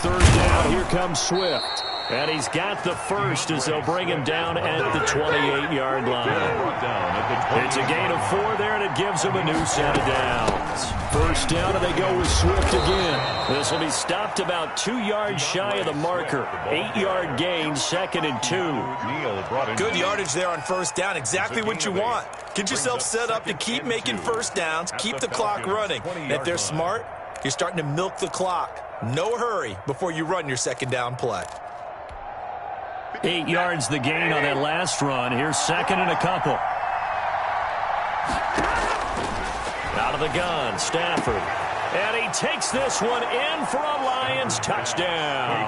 third down. Here comes Swift. And he's got the first as they'll bring him down at the 28-yard line. It's a gain of 4 there, and it gives them a new set of downs. First down, and they go with Swift again. This will be stopped about 2 yards shy of the marker. 8-yard gain, 2nd and 2. Good yardage there on first down. Exactly what you want. Get yourself set up to keep making first downs, keep the clock running. And if they're smart, you're starting to milk the clock. No hurry before you run your second down play. 8 yards the gain on that last run. Here's 2nd and a couple. Out of the gun, Stafford. And he takes this one in for a Lions touchdown.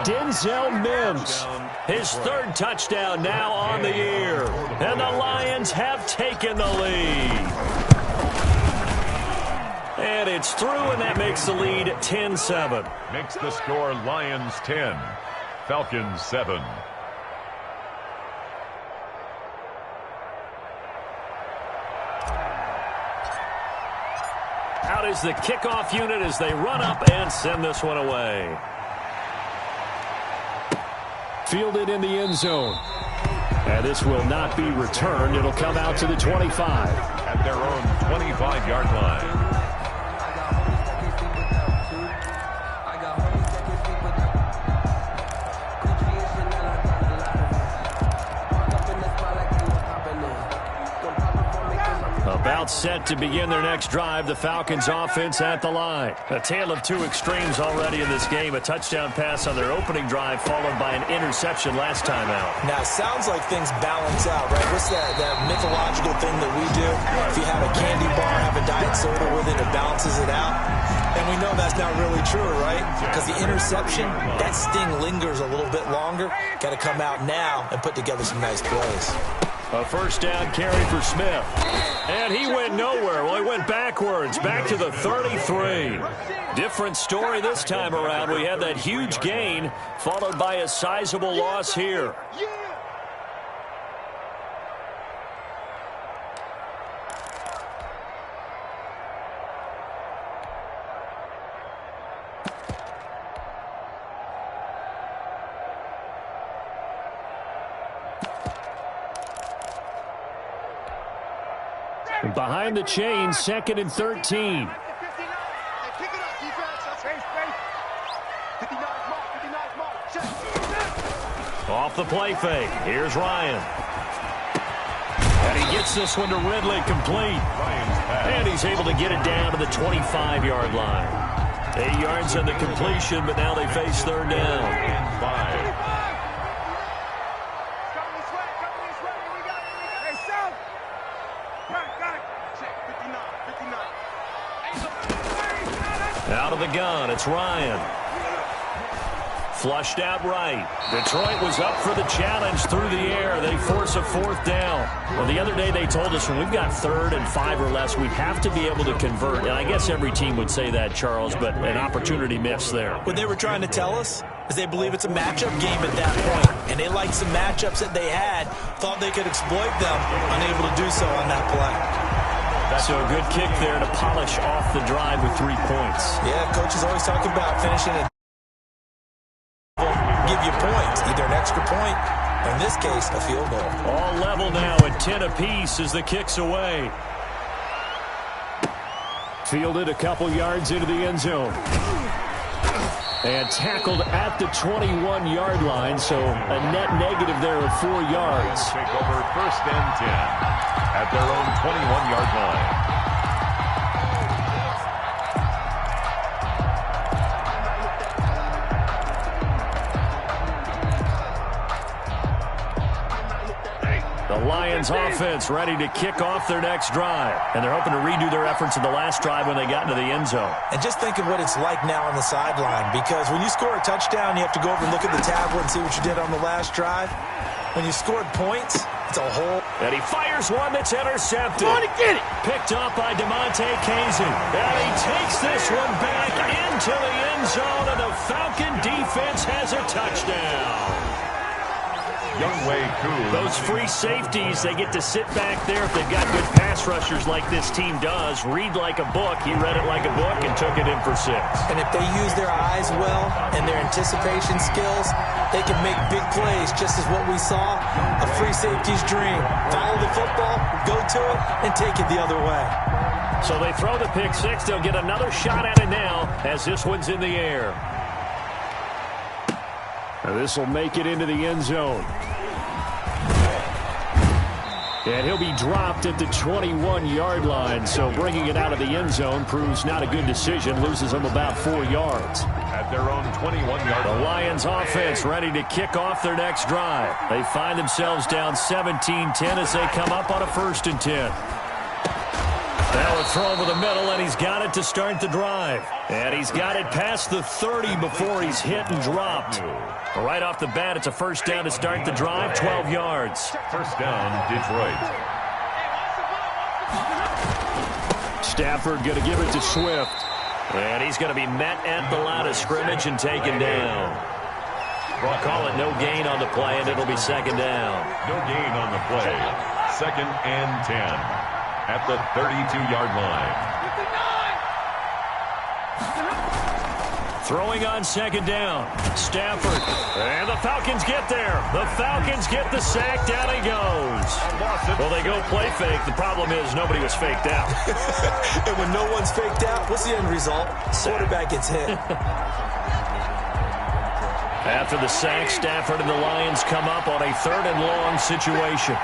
Denzel Mims. His 3rd touchdown now on the year. And the Lions have taken the lead. And it's through, and that makes the lead 10-7. Makes the score Lions 10. Falcons 7. Out is the kickoff unit as they run up and send this one away. Fielded in the end zone. And this will not be returned. It'll come out to the 25. At their own 25-yard line. About set to begin their next drive, the Falcons offense at the line. A tale of two extremes already in this game. A touchdown pass on their opening drive followed by an interception last time out. Now, it sounds like things balance out, right? What's that mythological thing that we do? If you have a candy bar, have a diet soda with it, it balances it out. And we know that's not really true, right? Because the interception, that sting lingers a little bit longer. Got to come out now and put together some nice plays. A first down carry for Smith. And he went nowhere. Well, he went backwards, back to the 33. Different story this time around. We had that huge gain, followed by a sizable loss here. Behind the chains, 2nd and 13. Off the play fake. Here's Ryan. And he gets this one to Ridley complete. And he's able to get it down to the 25-yard line. 8 yards on the completion, but now they face third down. 5. Out of the gun, it's Ryan. Flushed out right. Detroit was up for the challenge through the air. They force a 4th down. Well, the other day they told us when we've got 3rd and 5 or less, we have to be able to convert. And I guess every team would say that, Charles, but an opportunity missed there. What they were trying to tell us is they believe it's a matchup game at that point. And they liked some matchups that they had, thought they could exploit them, unable to do so on that play. So a good kick there to polish off the drive with 3 points. Yeah, coach is always talking about finishing it. Give you points, either an extra point, or in this case, a field goal. All level now at 10 apiece as the kick's away. Fielded a couple yards into the end zone. And tackled at the 21-yard line, so a net negative there of 4 yards. Take over 1st and 10 at their own 21-yard line. The Lions offense ready to kick off their next drive. And they're hoping to redo their efforts in the last drive when they got into the end zone. And just think of what it's like now on the sideline, because when you score a touchdown, you have to go over and look at the tablet and see what you did on the last drive. When you scored points, it's a whole... And he fires one that's intercepted. Want to get it. Picked up by DeMonte Kazin. And he takes this one back into the end zone, and the Falcon defense has a touchdown. Those free safeties, they get to sit back there if they've got good pass rushers like this team does. Read like a book. He read it like a book and took it in for 6. And if they use their eyes well and their anticipation skills, they can make big plays, just as what we saw, a free safety's dream. Follow the football, go to it, and take it the other way. So they throw the pick 6. They'll get another shot at it now as this one's in the air. And this will make it into the end zone. And he'll be dropped at the 21-yard line. So bringing it out of the end zone proves not a good decision. Loses them about 4 yards. At their own 21-yard line. The Lions offense ready to kick off their next drive. They find themselves down 17-10 as they come up on a 1st and 10. Now a throw over the middle, and he's got it to start the drive. And he's got it past the 30 before he's hit and dropped. Right off the bat, it's a 1st down to start the drive, 12 yards. 1st down, Detroit. Stafford going to give it to Swift. And he's going to be met at the line of scrimmage and taken down. We'll call it no gain on the play, and it'll be 2nd down. No gain on the play. 2nd and 10. At the 32-yard line. Throwing on 2nd down. Stafford. And the Falcons get there. The Falcons get the sack. Down he goes. Well, they go play fake. The problem is nobody was faked out. And when no one's faked out, what's the end result? Quarterback gets hit. After the sack, Stafford and the Lions come up on a 3rd and long situation.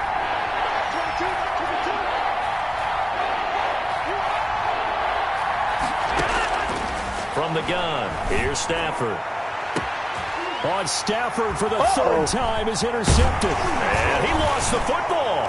From the gun, here's Stafford. On Stafford for the 3rd time is intercepted. And he lost the football.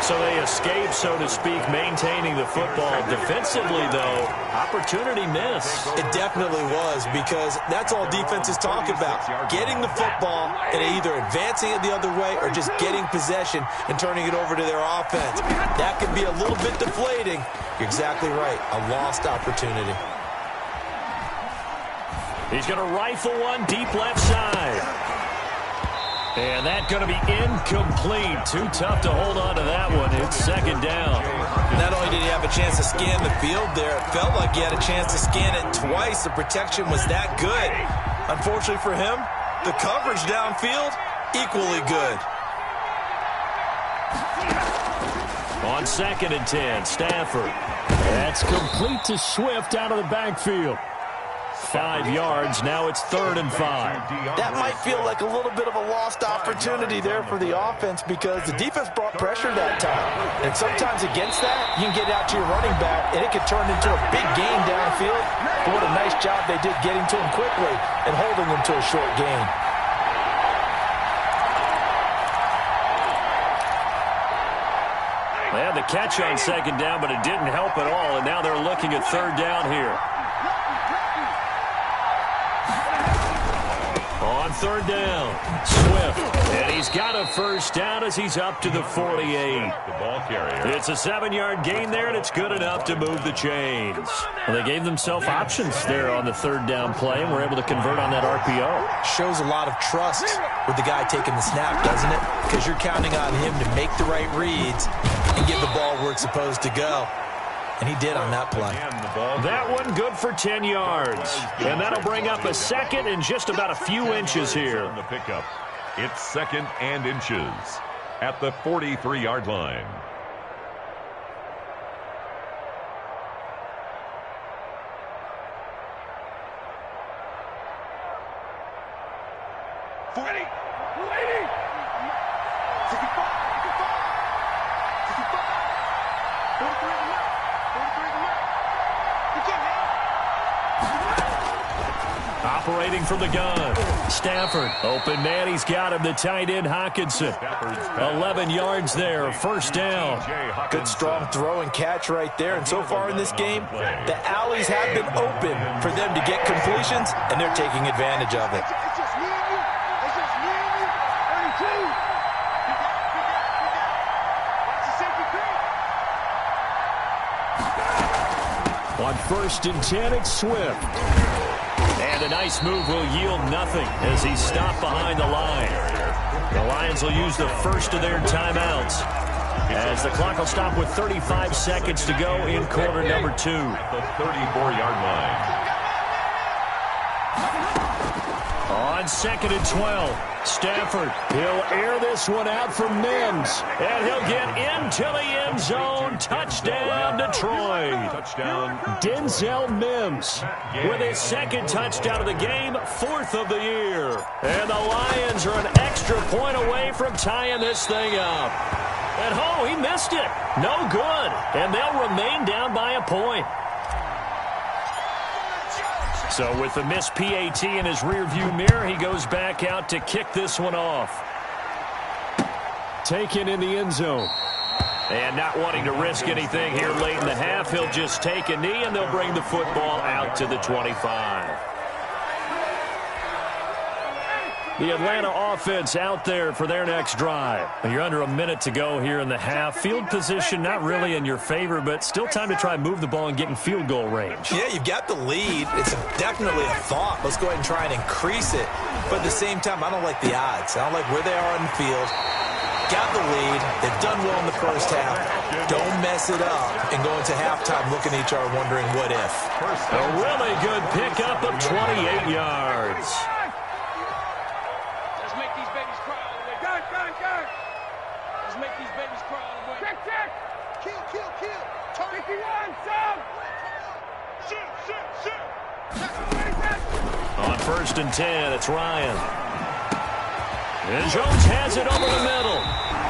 So they escape, so to speak, maintaining the football. Defensively, though, opportunity missed. It definitely was, because that's all defenses talk about. Getting the football and either advancing it the other way or just getting possession and turning it over to their offense. That can be a little bit deflating. You're exactly right. A lost opportunity. He's going to rifle one deep left side. And that's going to be incomplete. Too tough to hold on to that one. It's 2nd down. Not only did he have a chance to scan the field there, it felt like he had a chance to scan it twice. The protection was that good. Unfortunately for him, the coverage downfield, equally good. On 2nd and 10, Stafford. That's complete to Swift out of the backfield. 5 yards. Now it's 3rd and 5. That might feel like a little bit of a lost opportunity there for the offense, because the defense brought pressure that time. And sometimes against that, you can get out to your running back, and it can turn into a big gain downfield. But what a nice job they did getting to him quickly and holding him to a short gain. They had the catch on 2nd down, but it didn't help at all. And now they're looking at 3rd down here. On 3rd down, Swift. And he's got a 1st down as he's up to the 48. The ball carrier. It's a 7-yard gain there, and it's good enough to move the chains. Well, they gave themselves options there on the 3rd down play, and were able to convert on that RPO. Shows a lot of trust with the guy taking the snap, doesn't it? Because you're counting on him to make the right reads and get the ball where it's supposed to go. And he did on that play. That one good for 10 yards. And that'll bring up a 2nd and just about a few inches here. The pickup. It's 2nd and inches at the 43-yard line. Operating from the gun. Stafford. Open man. He's got him. The tight end, Hockenson. 11 yards there. 1st down. Good strong throw and catch right there. And so far in this game, the alleys have been open for them to get completions, and they're taking advantage of it. On 1st and 10, it's Swift. And And a nice move will yield nothing as he's stopped behind the line. The Lions will use the first of their timeouts as the clock will stop with 35 seconds to go in quarter number 2. The 34-yard line. On 2nd and 12, Stafford, he'll air this one out for Mims, and he'll get into the end zone. Touchdown, Detroit. Touchdown. Denzel Mims with his 2nd touchdown of the game, 4th of the year. And the Lions are an extra point away from tying this thing up. And oh, he missed it. No good. And they'll remain down by a point. So with the missed PAT in his rearview mirror, he goes back out to kick this one off. Taken in the end zone. And not wanting to risk anything here late in the half, he'll just take a knee, and they'll bring the football out to the 25. The Atlanta offense out there for their next drive. You're under a minute to go here in the half. Field position not really in your favor, but still time to try and move the ball and get in field goal range. Yeah, you've got the lead. It's definitely a thought. Let's go ahead and try and increase it. But at the same time, I don't like the odds. I don't like where they are on the field. Got the lead. They've done well in the first half. Don't mess it up and go into halftime looking at each other wondering what if. A really good pickup of 28 yards. On 1st and 10, it's Ryan. And Jones has it over the middle.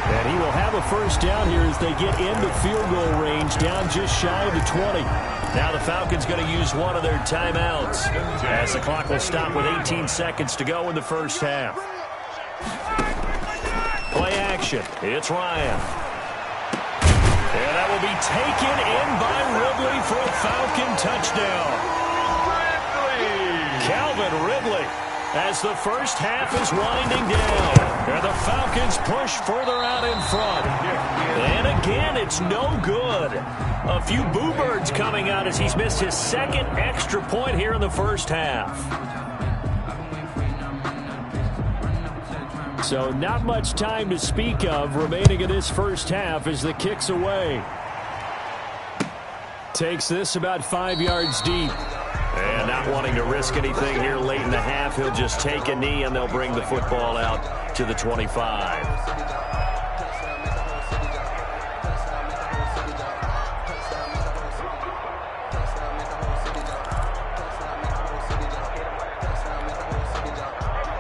And he will have a first down here as they get into field goal range, down just shy of the 20. Now the Falcons going to use one of their timeouts as the clock will stop with 18 seconds to go in the first half. Play action. It's Ryan. And that will be taken in by Ridley for a Falcon touchdown. Calvin Ridley as the first half is winding down. And the Falcons push further out in front. And again, it's no good. A few boo birds coming out as he's missed his 2nd extra point here in the first half. So not much time to speak of remaining in this first half as the kick's away. Takes this about 5 yards deep. And not wanting to risk anything here late in the half, he'll just take a knee and they'll bring the football out to the 25.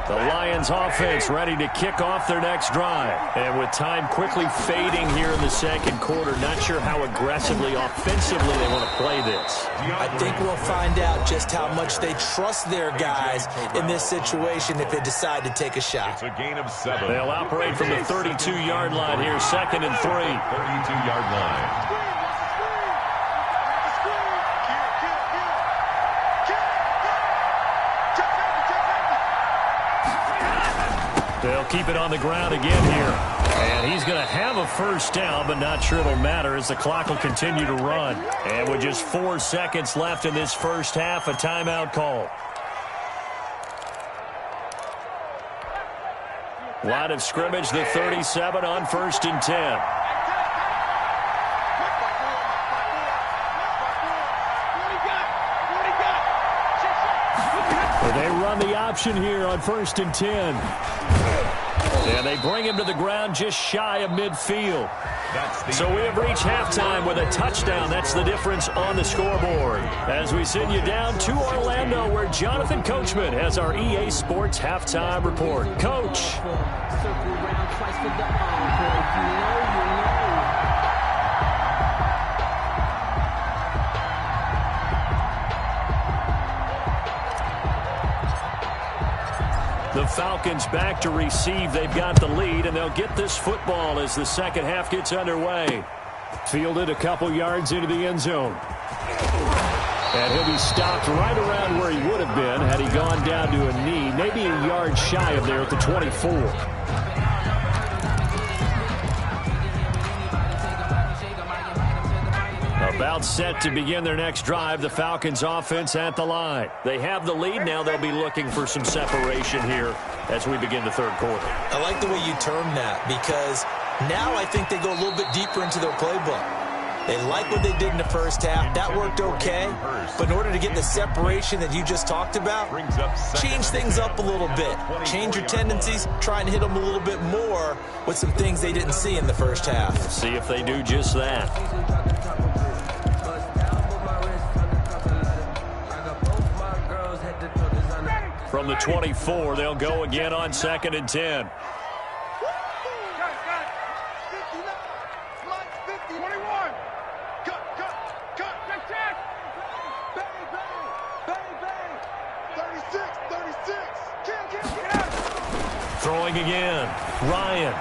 The Lions offense ready to kick off their next drive. And with time quickly fading here in the 2nd quarter, not sure how aggressively, offensively they want to play this. I think we'll find out just how much they trust their guys in this situation if they decide to take a shot. It's a gain of 7. They'll operate from the 32-yard line here, 2nd and 3. 32-yard line. They'll keep it on the ground again here. And he's going to have a first down, but not sure it'll matter as the clock will continue to run. And with just 4 seconds left in this first half, a timeout call. Line of scrimmage, the 37 on 1st and 10. They run the option here on 1st and 10. And they bring him to the ground just shy of midfield. So we have reached halftime with a touchdown. That's the difference on the scoreboard. As we send you down to Orlando, where Jonathan Coachman has our EA Sports halftime report. Coach. The Falcons back to receive. They've got the lead, and they'll get this football as the second half gets underway. Fielded a couple yards into the end zone. And he'll be stopped right around where he would have been had he gone down to a knee, maybe a yard shy of there at the 24. A About set to begin their next drive. The Falcons offense at the line. They have the lead. Now they'll be looking for some separation here as we begin the third quarter. I like the way you termed that, because now I think they go a little bit deeper into their playbook. They like what they did in the first half. That worked okay. But in order to get the separation that you just talked about, change things up a little bit. Change your tendencies. Try and hit them a little bit more with some things they didn't see in the first half. Let's see if they do just that. From the 24, they'll go again on 2nd and 10. Throwing again, Ryan.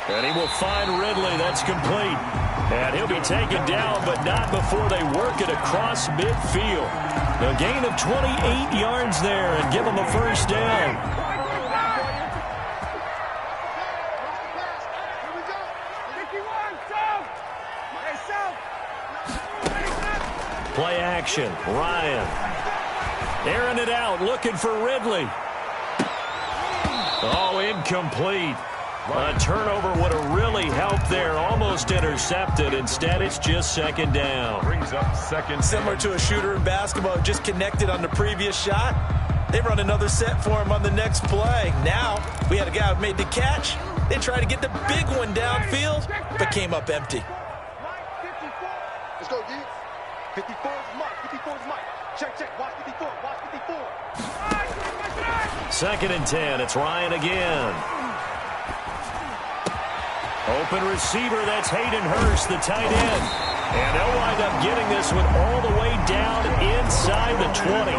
And he will find Ridley. That's complete. And he'll be taken down, but not before they work it across midfield. A gain of 28 yards there and give them a first down. Play action, Ryan. Airing it out, looking for Ridley. Oh, incomplete. A turnover would have really helped there. Almost intercepted. Instead, it's just 2nd down. Brings up 2nd. Similar to a shooter in basketball, just connected on the previous shot. They run another set for him on the next play. Now, we had a guy who made the catch. They tried to get the big one downfield, but came up empty. Let's go, D. 54 is Mike. 54 is Mike. Check. Watch 54. Watch 54. 2nd and 10. It's Ryan again. Open receiver. That's Hayden Hurst, the tight end. And they'll wind up getting this one all the way down inside the 20.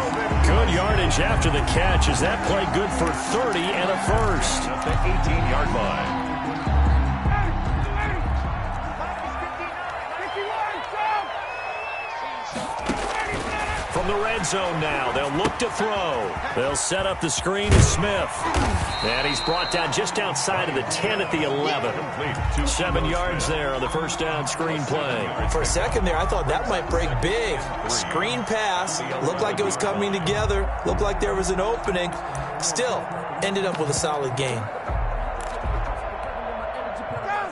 Good yardage after the catch. Is that play good for 30 and a first? At the 18-yard line. From the red zone now, they'll look to throw. They'll set up the screen to Smith. And he's brought down just outside of the 10 at the 11. 7 yards there on the first down screen play. For a second there, I thought that might break big. Screen pass. Looked like it was coming together. Looked like there was an opening. Still, ended up with a solid gain.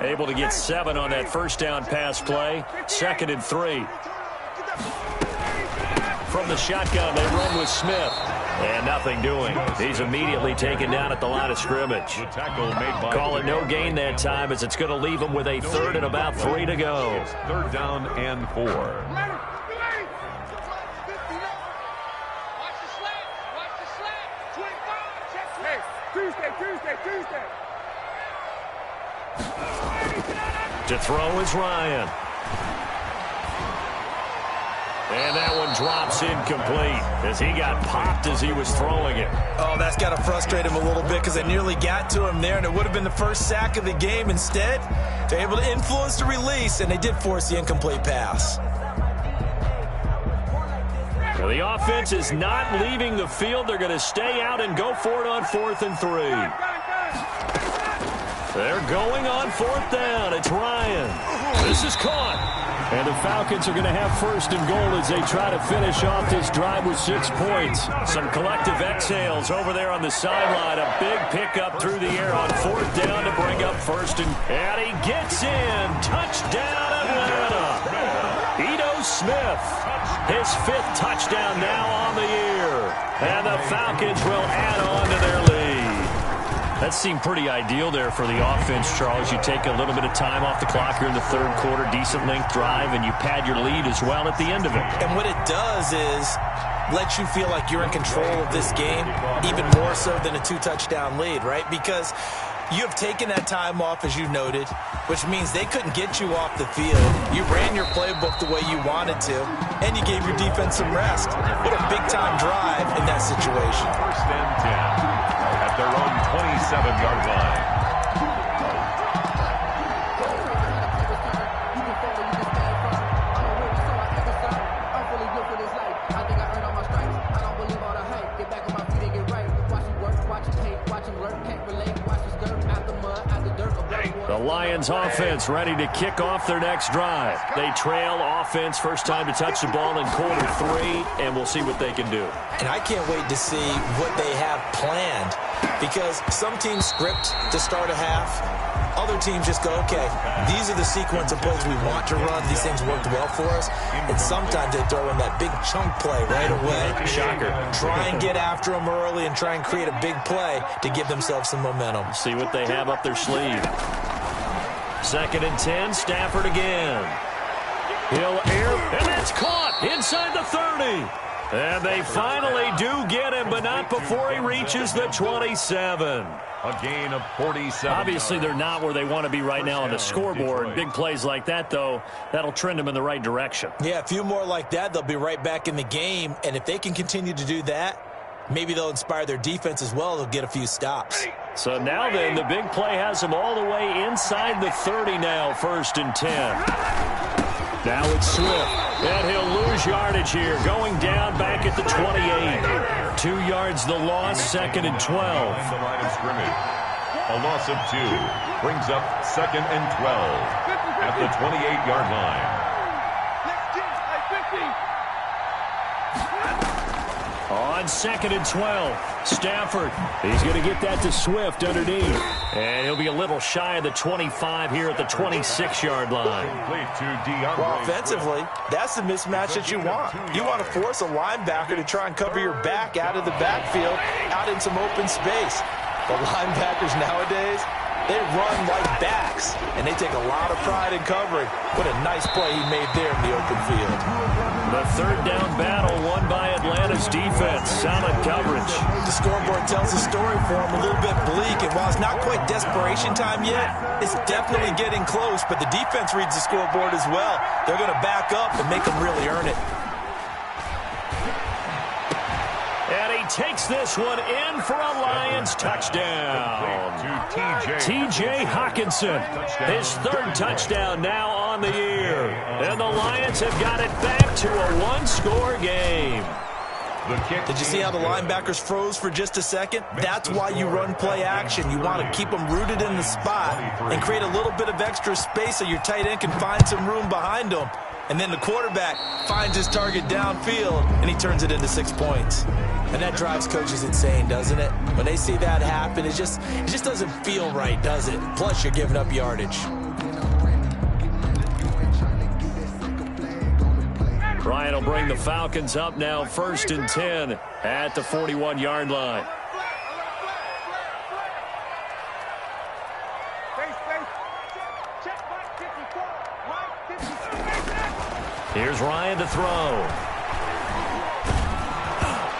Able to get 7 on that first down pass play. 2nd and 3. From the shotgun, they run with Smith. And nothing doing. He's immediately taken down at the line of scrimmage. Call it no gain that time, as it's going to leave him with a 3rd and about 3 to go. 3rd down and 4. Tuesday. To throw is Ryan. And that one drops incomplete as he got popped as he was throwing it. Oh, that's got to frustrate him a little bit, because they nearly got to him there, and it would have been the first sack of the game. Instead, they're able to influence the release, and they did force the incomplete pass. Now, the offense is not leaving the field. They're going to stay out and go for it on 4th and 3. They're going on 4th down. It's Ryan. This is caught. And the Falcons are going to have 1st and goal as they try to finish off this drive with 6 points. Some collective exhales over there on the sideline. A big pickup through the air on 4th down to bring up 1st. And he gets in. Touchdown, Atlanta. Ito Smith. His 5th touchdown now on the year. And the Falcons will add on to their lead. That seemed pretty ideal there for the offense, Charles. You take a little bit of time off the clock here in the 3rd quarter, decent length drive, and you pad your lead as well at the end of it. And what it does is let you feel like you're in control of this game, even more so than a 2-touchdown lead, right? Because you have taken that time off, as you noted, which means they couldn't get you off the field. You ran your playbook the way you wanted to, and you gave your defense some rest. What a big-time drive in that situation. 1st and 10. At their own 27-yard line. The Lions offense ready to kick off their next drive. They trail offense, first time to touch the ball in quarter 3, and we'll see what they can do. And I can't wait to see what they have planned, because some teams script to start a half. Other teams just go, okay, these are the sequence of plays we want to run. These things worked well for us. And sometimes they throw in that big chunk play right away. Shocker. Try and get after them early and try and create a big play to give themselves some momentum. See what they have up their sleeve. 2nd and 10, Stafford again. He'll air, and that's caught inside the 30. And they finally do get him, but not before he reaches the 27. A gain of 47. Obviously, they're not where they want to be right now on the scoreboard. Big plays like that, though, that'll trend them in the right direction. Yeah, a few more like that, they'll be right back in the game. And if they can continue to do that, maybe they'll inspire their defense as well. They'll get a few stops. So now then, the big play has them all the way inside the 30 now, 1st and 10. Now it's Swift, and he'll lose yardage here, going down back at the 28. 2 yards the loss, 2nd and 12. The line of scrimmage. A loss of 2 brings up 2nd and 12 at the 28-yard line. On 2nd and 12, Stafford, he's going to get that to Swift underneath. And he'll be a little shy of the 25 here at the 26-yard line. Well, offensively, that's the mismatch that you want. You want to force a linebacker to try and cover your back out of the backfield, out in some open space. The linebackers nowadays, they run like backs, and they take a lot of pride in covering. What a nice play he made there in the open field. The 3rd down battle won by Atlanta's defense. Solid coverage. The scoreboard tells the story for him, a little bit bleak, and while it's not quite desperation time yet, it's definitely getting close, but the defense reads the scoreboard as well. They're going to back up and make them really earn it. And he takes this one in for a Lions touchdown. T.J. Hawkinson, his 3rd touchdown now on the year. And the Lions have got it back to a 1-score game. Did you see how the linebackers froze for just a second? That's why you run play action. You want to keep them rooted in the spot and create a little bit of extra space so your tight end can find some room behind them. And then the quarterback finds his target downfield, and he turns it into 6 points. And that drives coaches insane, doesn't it? When they see that happen, it just doesn't feel right, does it? Plus, you're giving up yardage. Ryan will bring the Falcons up now, 1st and 10 at the 41-yard line. Here's Ryan to throw.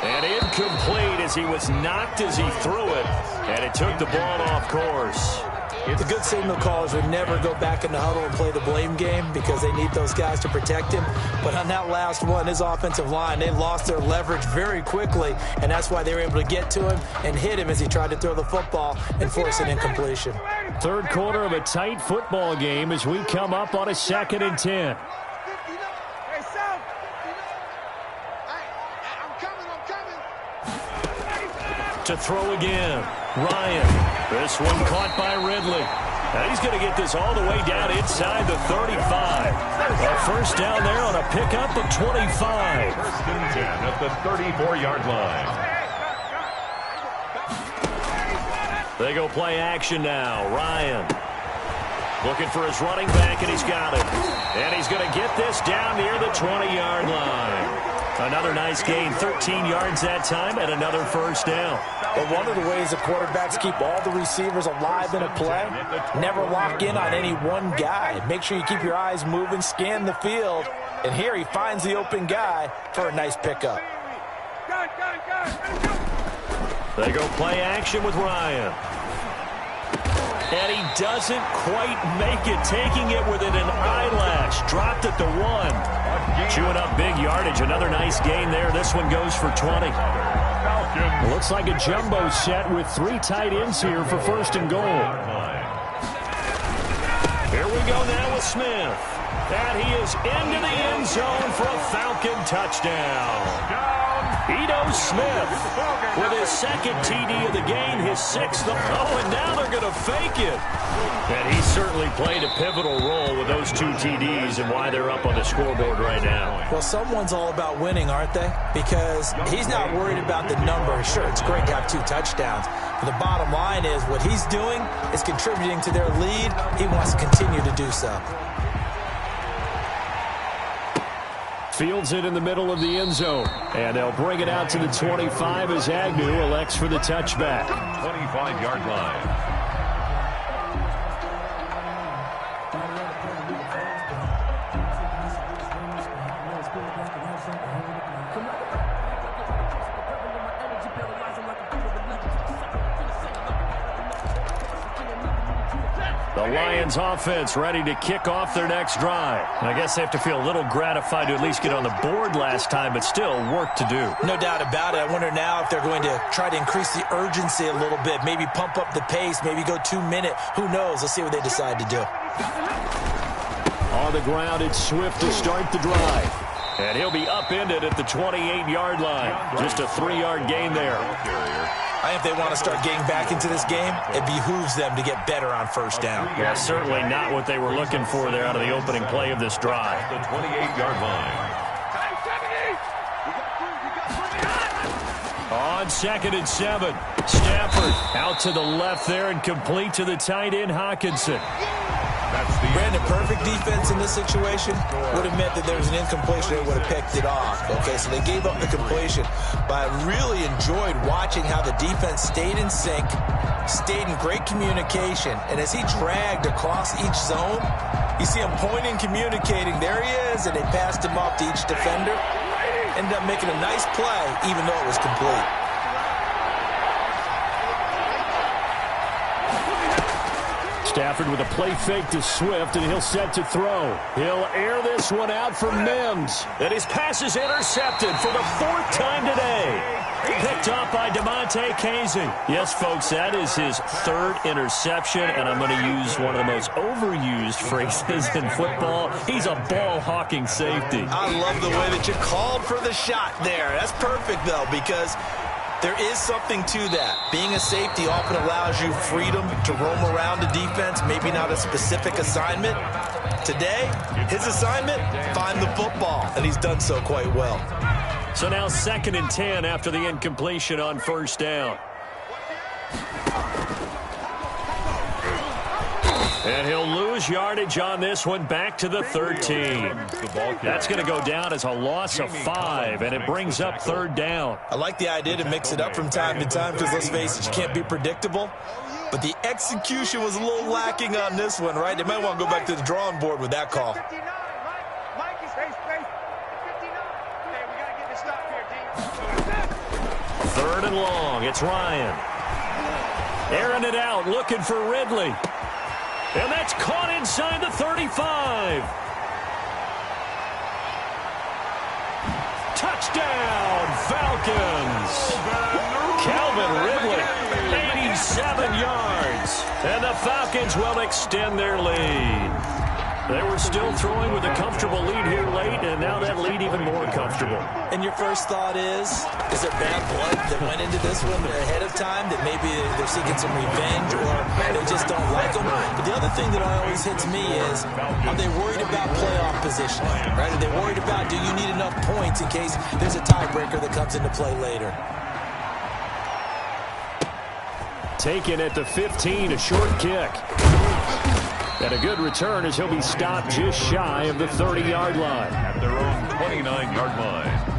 And incomplete as he was knocked as he threw it. And it took the ball off course. The good signal callers would never go back in the huddle and play the blame game because they need those guys to protect him. But on that last one, his offensive line, they lost their leverage very quickly, and that's why they were able to get to him and hit him as he tried to throw the football and force an incompletion. 3rd quarter of a tight football game as we come up on a 2nd and 10. To throw again, Ryan. This one caught by Ridley. Now he's going to get this all the way down inside the 35. A 1st down there on a pickup of 25. 1st and 10 at the 34-yard line. They go play action now. Ryan looking for his running back, and he's got it. And he's going to get this down near the 20-yard line. Another nice gain, 13 yards that time, and another 1st down. But one of the ways the quarterbacks keep all the receivers alive in a play, never lock in on any one guy. Make sure you keep your eyes moving, scan the field, and here he finds the open guy for a nice pickup. They go play action with Ryan. And he doesn't quite make it, taking it within an eyelash. Dropped at the 1. Chewing up big yardage. Another nice gain there. This one goes for 20. Looks like a jumbo set with 3 tight ends here for 1st and goal. Here we go now with Smith. And he is into the end zone for a Falcon touchdown. Smith with his second TD of the game, his sixth. Oh, and now they're going to fake it. And he certainly played a pivotal role with those two TDs and why they're up on the scoreboard right now. Well, someone's all about winning, aren't they? Because he's not worried about the number. Sure, it's great to have 2 touchdowns. But the bottom line is what he's doing is contributing to their lead. He wants to continue to do so. Fields it in the middle of the end zone. And they'll bring it out to the 25 as Agnew elects for the touchback. 25-yard line. The Lions offense ready to kick off their next drive. And I guess they have to feel a little gratified to at least get on the board last time, but still work to do. No doubt about it. I wonder now if they're going to try to increase the urgency a little bit, maybe pump up the pace, maybe go 2-minute. Who knows? Let's see what they decide to do. On the ground, it's Swift to start the drive. And he'll be upended at the 28-yard line. Just a 3-yard gain there. I think if they want to start getting back into this game, it behooves them to get better on first down. Yeah, certainly not what they were looking for there out of the opening play of this drive. The 28-yard line. On 2nd and 7, Stafford out to the left there and complete to the tight end Hawkinson. Brandon, perfect defense in this situation would have meant that there was an incompletion. They would have picked it off. Okay, so they gave up the completion. But I really enjoyed watching how the defense stayed in sync, stayed in great communication. And as he dragged across each zone, you see him pointing, communicating. There he is, and they passed him off to each defender. Ended up making a nice play, even though it was complete. Stafford with a play fake to Swift, and he'll set to throw. He'll air this one out for Mims. And his pass is intercepted for the 4th time today. Picked off by DeMonte Casey. Yes, folks, that is his 3rd interception, and I'm going to use one of the most overused phrases in football. He's a ball-hawking safety. I love the way that you called for the shot there. That's perfect, though, because there is something to that. Being a safety often allows you freedom to roam around the defense, maybe not a specific assignment. Today, his assignment, find the football, and he's done so quite well. So now 2nd and 10 after the incompletion on first down. And he'll lose yardage on this one back to the 13. That's going to go down as a loss of 5, and it brings up 3rd down. I like the idea to mix it up from time to time because, let's face it, you can't be predictable. But the execution was a little lacking on this one, right? They might want to go back to the drawing board with that call. 3rd and long. It's Ryan. Airing it out, looking for Ridley. And that's caught inside the 35. Touchdown, Falcons. Calvin Ridley, 87 yards. And the Falcons will extend their lead. They were still throwing with a comfortable lead here late, and now that lead even more comfortable. And your first thought is there bad blood that went into this one ahead of time, that maybe they're seeking some revenge or they just don't like them? But the other thing that always hits me is, are they worried about playoff positioning? Right? Are they worried about, do you need enough points in case there's a tiebreaker that comes into play later? Taken at the 15, a short kick. And a good return as he'll be stopped just shy of the 30-yard line. At their own 29-yard line.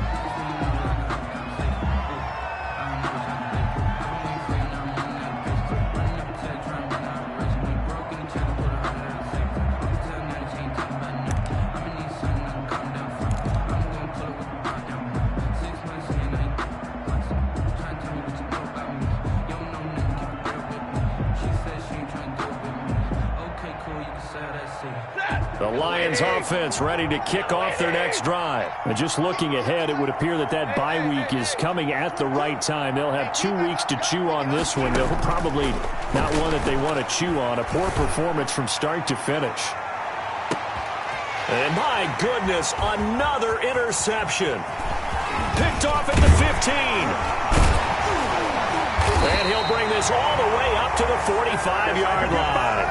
The Lions offense ready to kick off their next drive. And just looking ahead, it would appear that that bye week is coming at the right time. They'll have 2 weeks to chew on this one. They'll probably not one that they want to chew on. A poor performance from start to finish. And my goodness, another interception. picked off at the 15. And he'll bring this all the way up to the 45-yard line.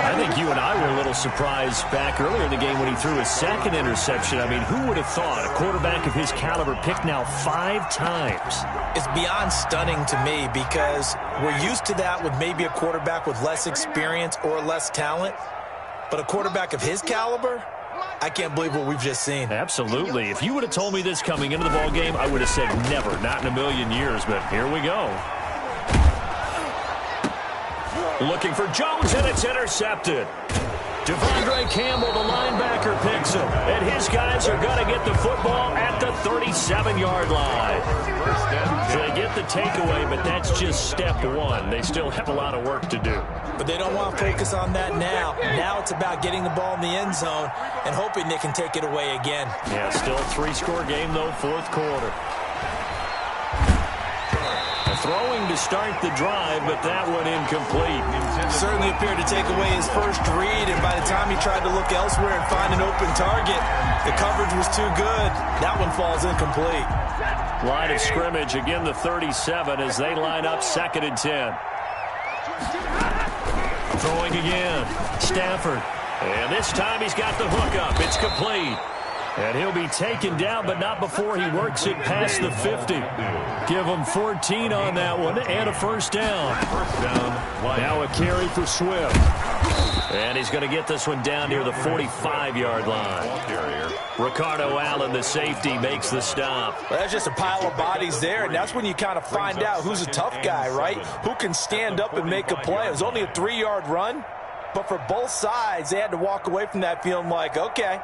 I think you and I were a little surprised back earlier in the game when he threw his second interception. I mean, who would have thought a quarterback of his caliber picked now 5 times? It's beyond stunning to me because we're used to that with maybe a quarterback with less experience or less talent. But a quarterback of his caliber, I can't believe what we've just seen. Absolutely. If you would have told me this coming into the ball game, I would have said never, not in a million years. But here we go. Looking for Jones, and it's intercepted. Devondre Campbell, the linebacker, picks him. And his guys are going to get the football at the 37-yard line. So they get the takeaway, but that's just step one. They still have a lot of work to do. But they don't want to focus on that now. Now it's about getting the ball in the end zone and hoping they can take it away again. Yeah, still a 3-score game, though, fourth quarter. Throwing to start the drive, but that one incomplete. Certainly appeared to take away his first read, and by the time he tried to look elsewhere and find an open target, the coverage was too good. That one falls incomplete. Line of scrimmage, again the 37 as they line up 2nd and 10. Throwing again, Stafford. And this time he's got the hook up. It's complete. And he'll be taken down, but not before he works it past the 50. Give him 14 on that one and a first down. Now a carry for Swift. And he's going to get this one down near the 45-yard line. Ricardo Allen, the safety, makes the stop. Well, that's just a pile of bodies there, and that's when you kind of find out who's a tough guy, right? Who can stand up and make a play. It was only a 3-yard run, but for both sides, they had to walk away from that feeling like, okay,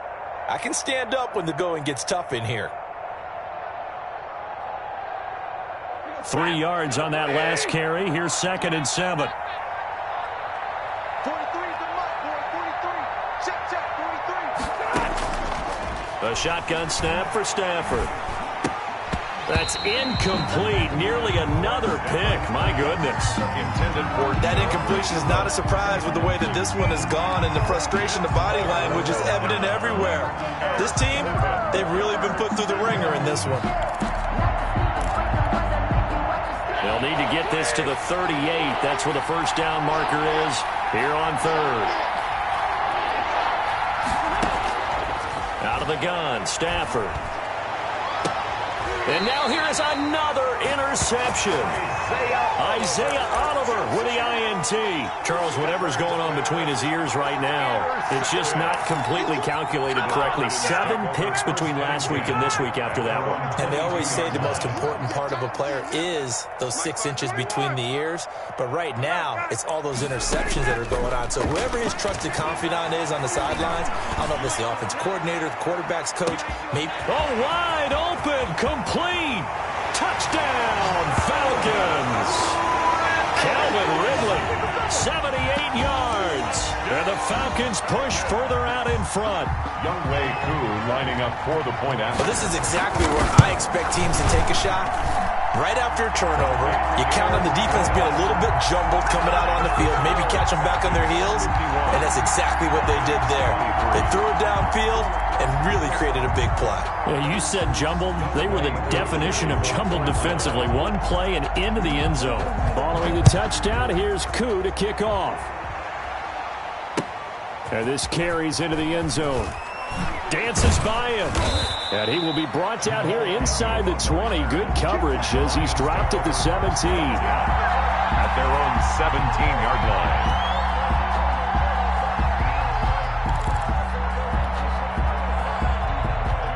I can stand up when the going gets tough in here. 3 yards on that last carry. Here's 2nd and 7. 43 is the mark, boy. 43. Check, 43. A shotgun snap for Stafford. That's incomplete. Nearly another pick. My goodness. That incompletion is not a surprise with the way that this one has gone, and the frustration, the body language is evident everywhere. This team, they've really been put through the ringer in this one. They'll need to get this to the 38. That's where the first down marker is here on 3rd. Out of the gun, Stafford. And now here is another interception. Isaiah Oliver with the INT. Charles, whatever's going on between his ears right now, it's just not completely calculated correctly. 7 picks between last week and this week after that one. And they always say the most important part of a player is those 6 inches between the ears. But right now, it's all those interceptions that are going on. So whoever his trusted confidant is on the sidelines, I don't know if it's the offense coordinator, the quarterback's coach, maybe. Oh, wide open, complete. Touchdown, Falcons. Calvin Ridley, 78 yards. And the Falcons push further out in front. Younghoe Koo lining up for the point after. Well, this is exactly where I expect teams to take a shot. Right after a turnover, you count on the defense being a little bit jumbled coming out on the field, maybe catch them back on their heels, and that's exactly what they did there. They threw it downfield and really created a big play. Yeah, you said jumbled. They were the definition of jumbled defensively. One play and into the end zone. Following the touchdown, here's Koo to kick off. And this carries into the end zone. Dances by him. And he will be brought down here inside the 20. Good coverage as he's dropped at the 17. At their own 17-yard line.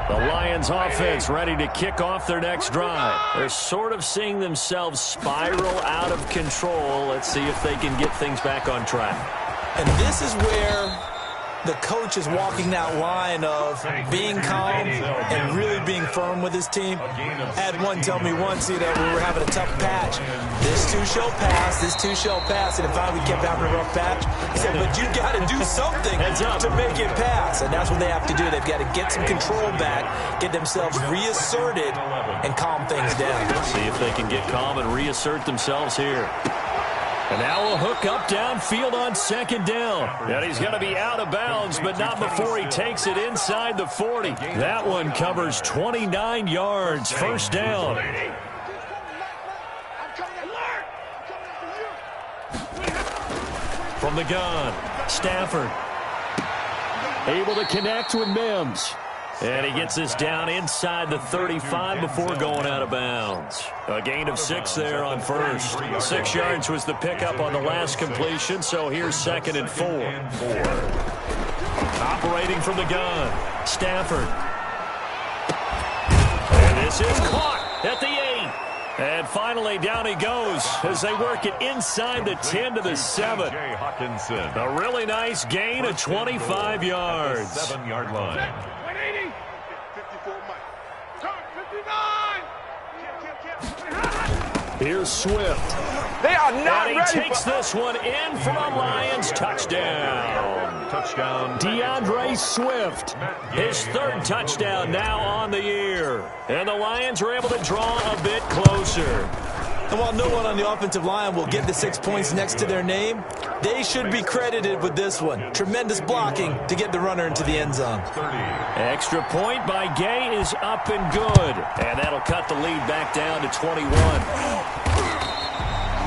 The Lions offense ready to kick off their next drive. They're sort of seeing themselves spiral out of control. Let's see if they can get things back on track. And this is where the coach is walking that line of being calm and really being firm with his team. I had one tell me once, we were having a tough patch. This too shall pass, this too shall pass. And if we kept having a rough patch, he said, but you got to do something to make it pass. And that's what they have to do. They've got to get some control back, get themselves reasserted, and calm things down. See if they can get calm and reassert themselves here. And now a hook up downfield on second down. And he's going to be out of bounds, but not before he takes it inside the 40. That one covers 29 yards. First down. From the gun, Stafford. Able to connect with Mims. And he gets this down inside the 35 before going out of bounds. A gain of 6 there on first. 6 yards was the pickup on the last completion, so here's 2nd and 4. Operating from the gun, Stafford. And this is caught at the 8. And finally, down he goes as they work it inside the 10 to the 7. A really nice gain of 25 yards. 7-yard line. 54 Mike. 59. Here's Swift. They are not and he ready takes this one in for a Lions touchdown. Touchdown. DeAndre Swift, his 3rd touchdown now on the year. And the Lions are able to draw a bit closer. And while no one on the offensive line will get the 6 points next to their name, they should be credited with this one. Tremendous blocking to get the runner into the end zone. 30. Extra point by Gay is up and good. And that'll cut the lead back down to 21.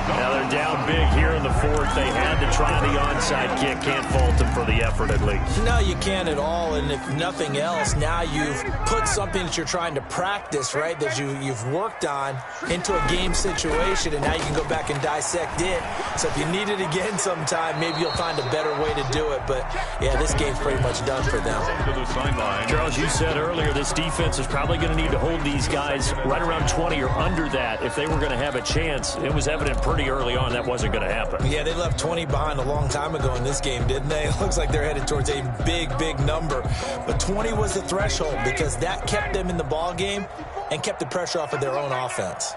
Now they're down big here in the 4th. They had to try the onside kick. Can't fault them for the effort at least. No, you can't at all. And if nothing else, now you've put something that you're trying to practice, right, that you've worked on into a game situation, and now you can go back and dissect it. So if you need it again sometime, maybe you'll find a better way to do it. But, yeah, this game's pretty much done for them. To the sideline. Charles, you said earlier this defense is probably going to need to hold these guys right around 20 or under that if they were going to have a chance. It was evident pretty early on that wasn't going to happen. Yeah, they left 20 behind a long time ago in this game, didn't they? It looks like they're headed towards a big number. But 20 was the threshold because that kept them in the ball game and kept the pressure off of their own offense.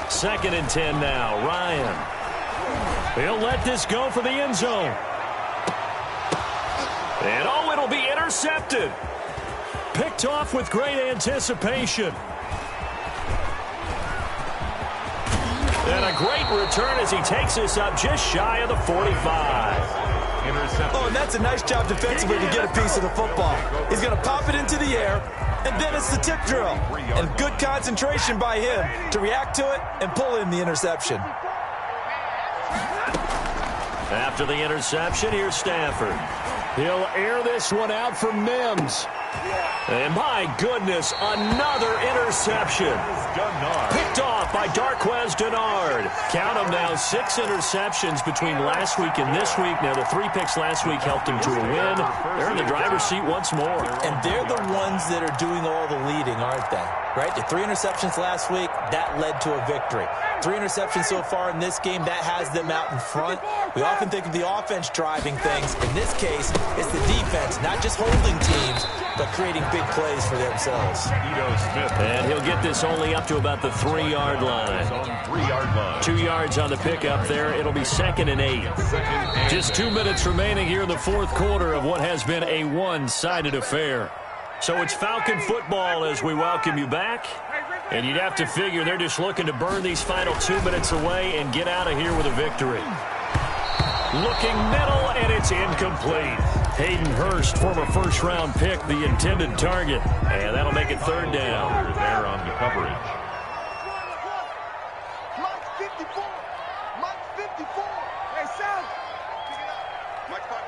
2nd and 10 now. Ryan. He'll let this go for the end zone. And oh, it'll be intercepted. Picked off with great anticipation. And a great return as he takes this up just shy of the 45. Oh, and that's a nice job defensively to get a piece of the football. He's going to pop it into the air, and then it's the tip drill. And good concentration by him to react to it and pull in the interception. After the interception, here's Stafford. He'll air this one out for Mims. And my goodness, another interception. Picked off by Darquez Denard. Count them now, 6 interceptions between last week and this week. Now, the 3 picks last week helped him to a win. They're in the driver's seat once more. And they're the ones that are doing all the leading, aren't they? Right? The 3 interceptions last week, that led to a victory. 3 interceptions so far in this game, that has them out in front. We often think of the offense driving things. In this case, it's the defense, not just holding teams, but creating big plays for themselves. And he'll get this only up to about the 3-yard line. 3-yard line. 2 yards on the pickup there. It'll be 2nd and 8. Just 2 minutes remaining here in the 4th quarter of what has been a one-sided affair. So it's Falcon football as we welcome you back. And you'd have to figure they're just looking to burn these final 2 minutes away and get out of here with a victory. Looking middle, and it's incomplete. Hayden Hurst, former first-round pick, the intended target. And that'll make it 3rd down. There on the coverage. Mike 54. Mike 54. Hey, Sam. Mike 54.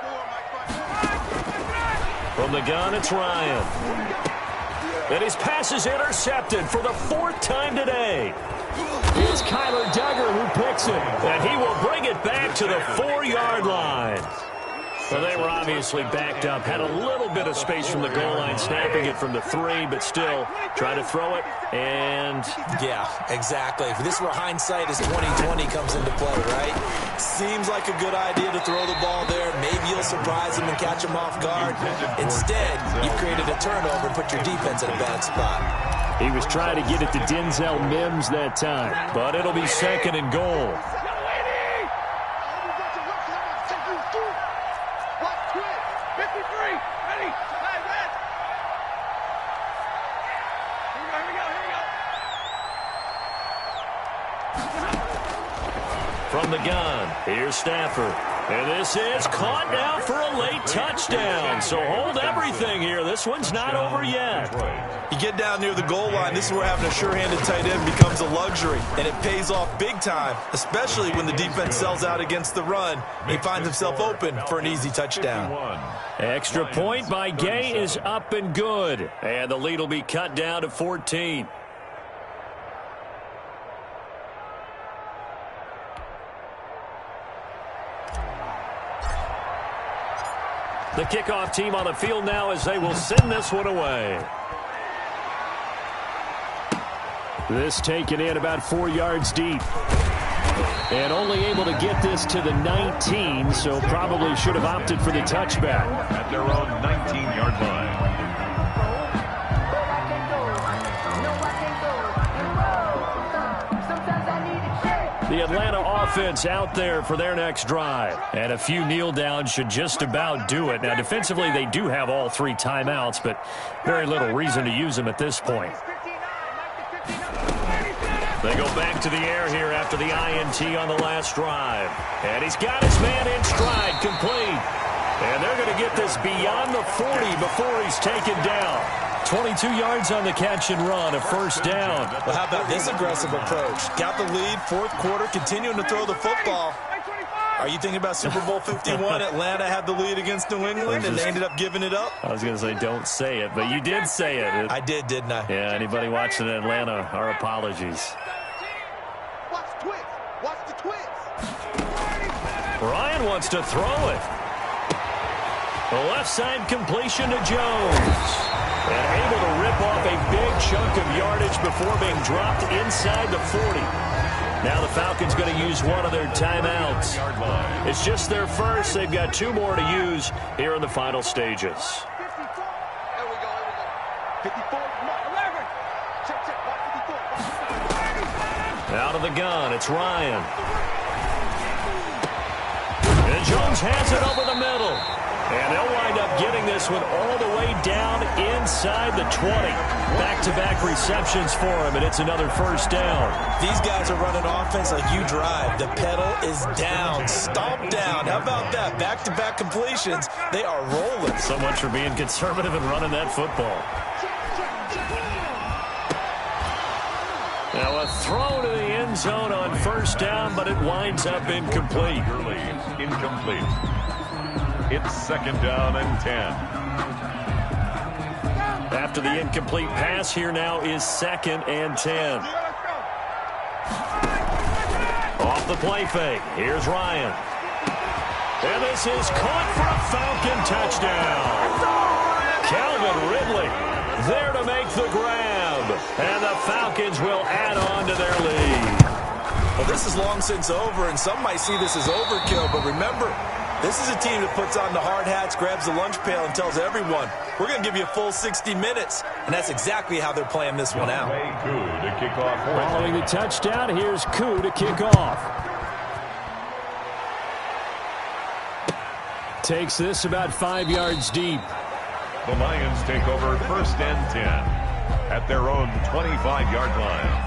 From the gun, it's Ryan. And his pass is intercepted for the 4th time today. It's Kyler Duggar who picks it. And he will bring it back to the 4-yard line. Well, they were obviously backed up, had a little bit of space from the goal line, snapping it from the 3, but still trying to throw it, and... Yeah, exactly. If this were hindsight as 2020 comes into play, right? Seems like a good idea to throw the ball there. Maybe you'll surprise him and catch him off guard. Instead, you've created a turnover and put your defense in a bad spot. He was trying to get it to Denzel Mims that time, but it'll be 2nd and goal. from the gun. Here's Stafford. And this is caught now for a late touchdown. So hold everything here. This one's not over yet. You get down near the goal line, this is where having a sure-handed tight end becomes a luxury. And it pays off big time, especially when the defense sells out against the run. He finds himself open for an easy touchdown. Extra point by Gay is up and good. And the lead will be cut down to 14. The kickoff team on the field now as they will send this one away. This taken in about 4 yards deep. And only able to get this to the 19, so probably should have opted for the touchback. At their own 19-yard line. The Atlanta offense out there for their next drive. And a few kneel downs should just about do it. Now, defensively, they do have all 3 timeouts, but very little reason to use them at this point. They go back to the air here after the INT on the last drive. And he's got his man in stride, complete. And they're going to get this beyond the 40 before he's taken down. 22 yards on the catch and run, a first down. Well, how about this aggressive approach? Got the lead, fourth quarter, continuing to throw the football. Are you thinking about Super Bowl 51? Atlanta had the lead against New England, and they ended up giving it up? I was going to say don't say it, but you did say it. I did, didn't I? Yeah, anybody watching Atlanta, our apologies. Watch the twist. Watch the twist. Ryan wants to throw it. The left side completion to Jones. And able to rip off a big chunk of yardage before being dropped inside the 40. Now the Falcons going to use one of their timeouts. It's just their first. They've got 2 more to use here in the final stages. 54. There we go. 54. 11. Check. Watch 54. Out of the gun, it's Ryan. And Jones has it over the middle. And they'll wind up getting this one all the way down inside the 20. Back-to-back receptions for him, and it's another first down. These guys are running offense like you drive. The pedal is down, stomp down. How about that? Back-to-back completions. They are rolling. So much for being conservative and running that football. Now a throw to the end zone on first down, but it winds up incomplete. Incomplete. It's second down and 10. After the incomplete pass, here now is second and 10. Off the play fake. Here's Ryan. And this is caught for a Falcon touchdown. Calvin Ridley there to make the grab. And the Falcons will add on to their lead. Well, this is long since over, and some might see this as overkill, but remember, this is a team that puts on the hard hats, grabs the lunch pail, and tells everyone, we're going to give you a full 60 minutes. And that's exactly how they're playing this one out. To kick off. Following the touchdown, here's Koo to kick off. Takes this about 5 yards deep. The Lions take over first and 10 at their own 25-yard line.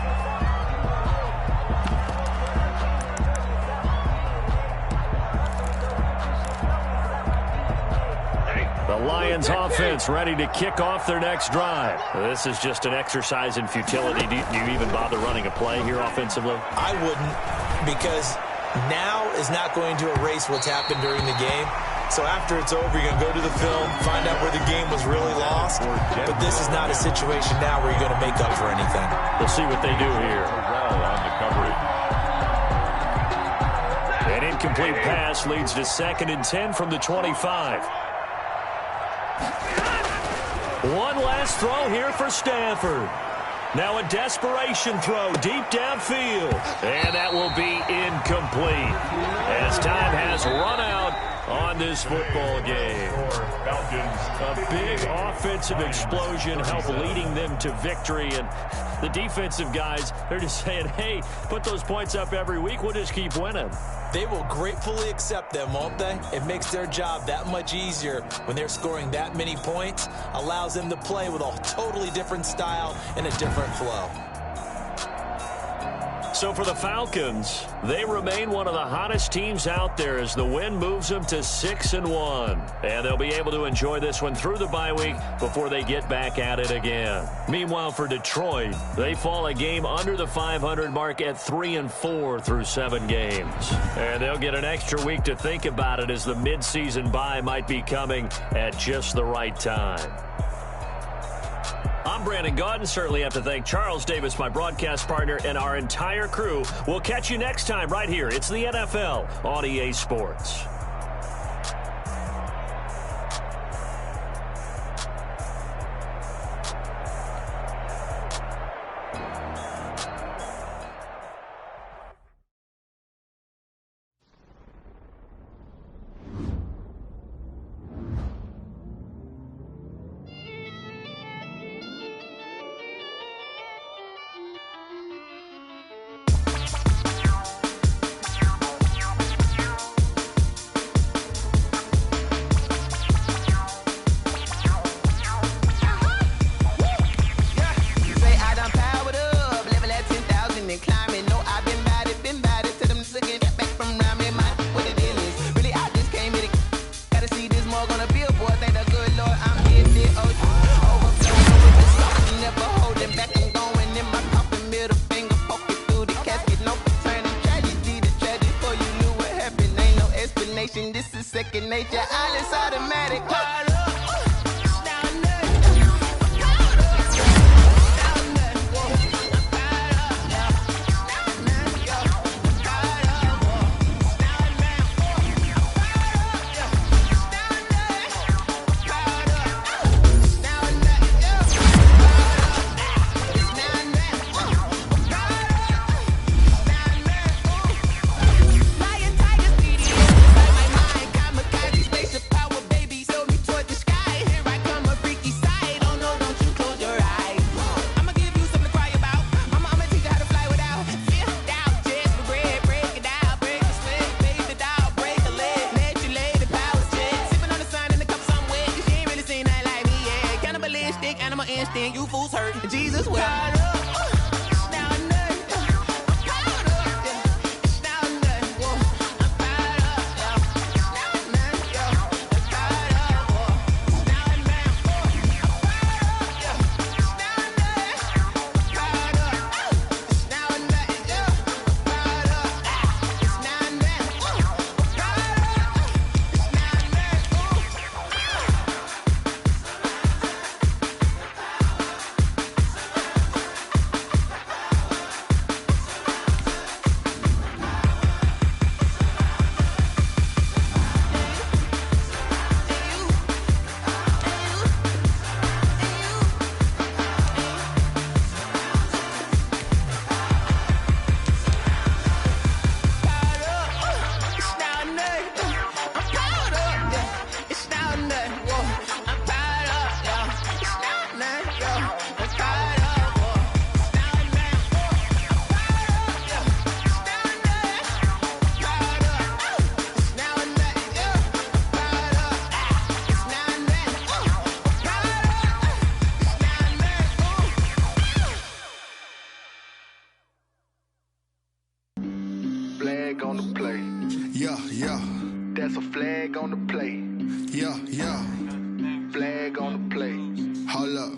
The Lions offense ready to kick off their next drive. This is just an exercise in futility. Do you even bother running a play here offensively? I wouldn't, because now is not going to erase what's happened during the game. So after it's over, you're going to go to the film, find out where the game was really lost. But this is not a situation now where you're going to make up for anything. We'll see what they do here. Well on the coverage. An incomplete pass leads to second and 10 from the 25. One last throw here for Stafford. Now a desperation throw deep downfield. And that will be incomplete as time has run out on this football game. A big offensive explosion helped leading them to victory. And the defensive guys, they're just saying, hey, put those points up every week. We'll just keep winning. They will gratefully accept them, won't they? It makes their job that much easier when they're scoring that many points. Allows them to play with a totally different style and a different flow. So for the Falcons, they remain one of the hottest teams out there as the win moves them to 6-1. And they'll be able to enjoy this one through the bye week before they get back at it again. Meanwhile, for Detroit, they fall a game under the 500 mark at 3-4 through 7 games. And they'll get an extra week to think about it as the midseason bye might be coming at just the right time. I'm Brandon Gaudin. Certainly have to thank Charles Davis, my broadcast partner, and our entire crew. We'll catch you next time right here. It's the NFL on EA Sports. This is second nature. All is automatic. You fools hurt. Jesus will. Flag on the play. Yeah, yeah. That's a flag on the play. Yeah, yeah. Flag on the play. Hold up.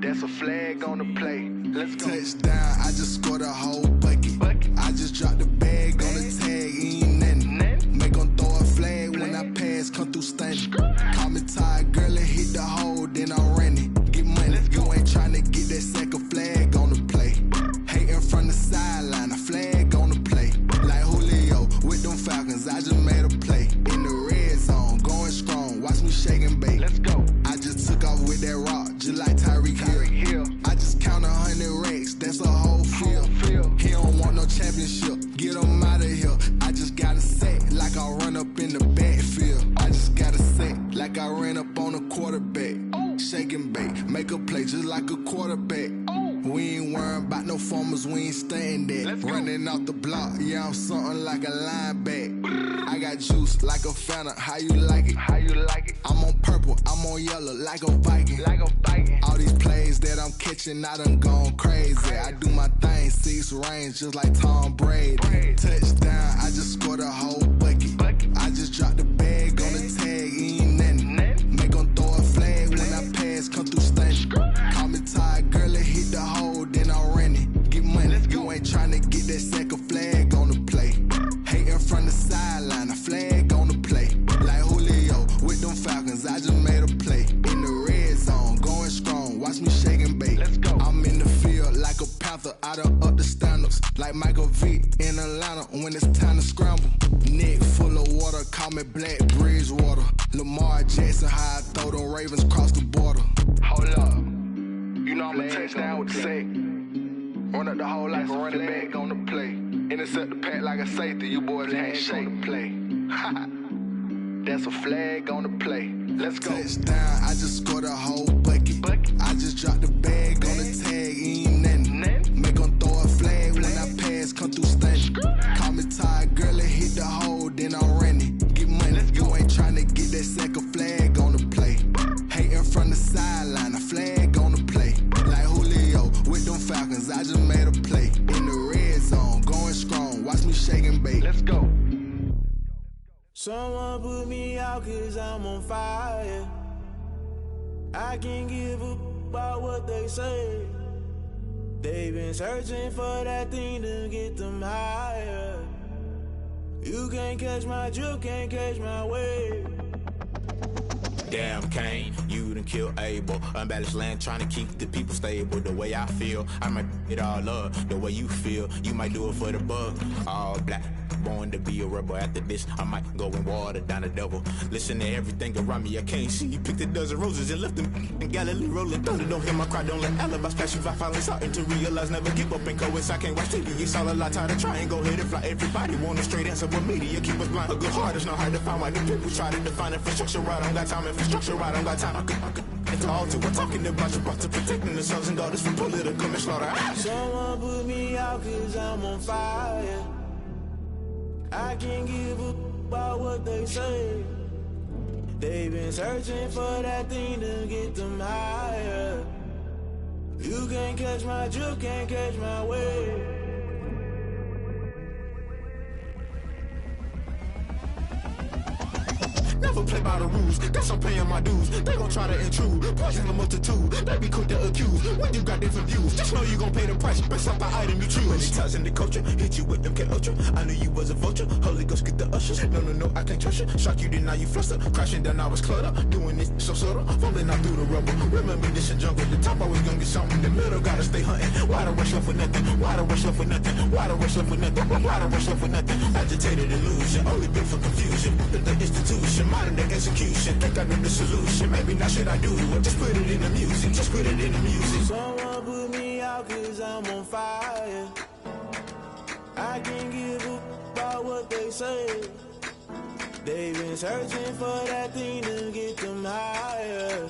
That's a flag on the play. Let's go. Touchdown, I just scored a whole bucket. I just dropped the bag on the tag, ain't nothing. Make them throw a flag when I pass, come through stunning. Call me tired, girl, and hit the hole, then I'm running. Get money, you ain't trying to get that second flag on the play. Hating from the sideline, a flag on the play. Like Julio with them Falcons, I just made a play. In the red zone, going strong, watch me shake and bake. Let's go. I just took off with that rock, just like Tyreek Hill. I just count 100 racks, that's a whole field. He don't want no championship, get him out of here. I just gotta set like I run up in the backfield. I just gotta set like I ran up on a quarterback. Shake and bake, make a play just like a quarterback. We ain't worrying about no formers, we ain't staying there. Running off the block, yeah, I'm something like a linebacker. I got juice like a Fanta, how you like it? How you like it? I'm on purple, I'm on yellow like a Viking. Like a Viking. All these plays that I'm I'm catching, I done gone crazy. I do my thing, 6 range, just like Tom Brady. Touchdown, I just scored a whole bucket. I just dropped the bag on the tag, ain't nothing. Make 'em throw a flag when I pass, come through stunning. Call me tired, girl, it hit the hole, then I'm running. Get money, you ain't tryna get that second flag on the play. Hating from the sideline, a flag on the play. Like Julio with them Falcons, I just made a play. In the red zone, going strong, watch me shake and bake. Let's go. I'm in the field like a panther, I done up the standards. Like Michael Vick in Atlanta when it's time to scramble. Neck full of water, call me Black Bridgewater. Lamar Jackson, how I throw them Ravens across the border. Hold up, you know I'm a touchdown with the sack. Run up the whole like a running back on the play. Intercept the pack like a safety, you boys ain't shake the play. That's a flag on the play. Let's go. Touchdown, I just scored a whole bucket. I just dropped the bag on the tag, ain't nothing. Make 'em throw a flag when I pass, come through stunning. Call me tired, girl, it hit the hole, then I'm running. Get money, you ain't tryna get that second flag on the play. Hating from the sideline, a flag on the play. Like Julio with them Falcons, I just made a play. In the red zone, going strong, watch me shake and bake. Let's go. Someone put me out 'cause I'm on fire. I can't give a about what they say. They've been searching for that thing to get them higher. You can't catch my drift, can't catch my wave. Damn Kane, you done killed Abel. Unbalanced land trying to keep the people stable. The way I feel, I might it all up. The way you feel, you might do it for the bug. All black, born to be a rebel. After this, I might go and water down the double. Listen to everything around me, I can't see. You picked a dozen roses and left them in Galilee rolling thunder. Don't hear my cry, don't let alibis pass you. I finally starting to realize, never give up and coincide. I can't watch TV, it's all a lot. Tired of trying, go ahead and fly. Everybody want a straight answer, but media keep us blind. A good heart is not hard to find. Why the people try to define infrastructure right? I don't got time, infrastructure right? I don't got time. I could it's all to we're talking about you, about to protecting the sons and daughters from political manslaughter. Someone put me out 'cause I'm on fire. I can't give a about what they say. They've been searching for that thing to get them higher. You can't catch my drift, can't catch my wave. Never play by the rules, guess I'm paying my dues. They gon' try to intrude, poison the multitude. They be quick to accuse, when you got different views. Just know you gon' pay the price, based off the item you choose. Many ties in the culture, hit you with them K-Ultra. I knew you was a vulture, Holy Ghost get the ushers. No, I can't trust you. Shock you, then now you fluster. Crashing down, I was cluttered. Doing this so subtle, falling out through the rubble. Remember this a jungle, the top always gonna get something. In the middle, gotta stay hunting. Why the rush left for nothing? Why the rush left for nothing? Why the rush left for nothing? Why the rush left for nothing? Agitated illusion, only built for confusion. The institution, modern day execution. Think I know the solution. Maybe not should I do it? Just put it in the music. Just put it in the music. Someone put me out 'cause I'm on fire. I can't give a about what they say. They've been searching for that thing to get them higher.